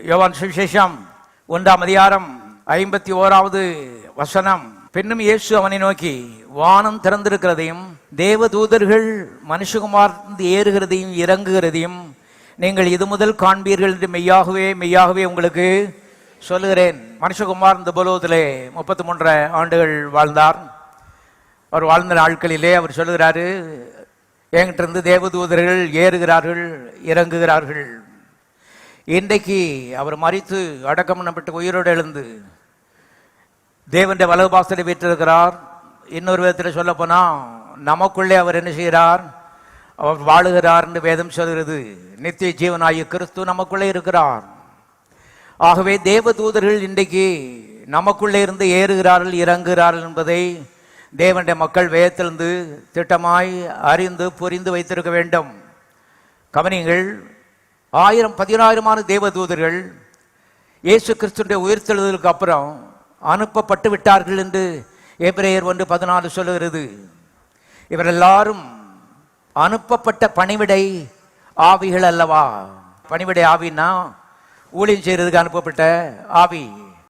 யோவான் சுவிசேஷம் 1ஆம் அதிகாரம் 51வது வசனம். பின்னும் இயேசு அவனை நோக்கி, வானம் திறந்திருக்கிறதையும் தேவதூதர்கள் மனுஷகுமார் ஏறுகிறதையும் இறங்குகிறதையும் நீங்கள் இது முதல் காண்பீர்கள் என்று மெய்யாகவே மெய்யாகவே உங்களுக்கு சொல்லுகிறேன். மனுஷகுமார் இந்த பூலோகத்திலே 33 ஆண்டுகள் வாழ்ந்தார். அவர் வாழ்ந்த நாட்களிலே அவர் சொல்லுகிறாரு, என்கிட்ட இருந்து தேவதூதர்கள் ஏறுகிறார்கள் இறங்குகிறார்கள். இன்றைக்கு அவர் மரித்து அடக்கம் பண்ணப்பட்டு உயிரோடு எழுந்து தேவனுடைய வலது பாசத்தை வீற்றிருக்கிறார். இன்னொரு விதத்தில் சொல்ல போனா நமக்குள்ளே அவர் என்ன செய்கிறார்? அவர் வாழுகிறார் என்று வேதம் சொல்கிறது. நித்திய ஜீவனாகிய கிறிஸ்து நமக்குள்ளே இருக்கிறார். ஆகவே தேவதூதர்கள் இன்றைக்கு நமக்குள்ளே இருந்து ஏறுகிறார்கள் இறங்குகிறார்கள் என்பதை தேவனுடைய மக்கள் வேதத்திலிருந்து திட்டமாய் அறிந்து புரிந்து வைத்திருக்க வேண்டும். கவனிங்கள், 1000-10000 தேவதூதர்கள் இயேசு கிறிஸ்துடைய உயிர்த்தெழுதலுக்கு அப்புறம் அனுப்பப்பட்டு விட்டார்கள் என்று எபிரேயர் 1:14 சொல்லுகிறது. இவர் எல்லாரும் அனுப்பப்பட்ட பணிவிடை ஆவிகள் அல்லவா? பணிவிடை ஆவின்னா ஊழியம் செய்யறதுக்கு அனுப்பப்பட்ட ஆவி.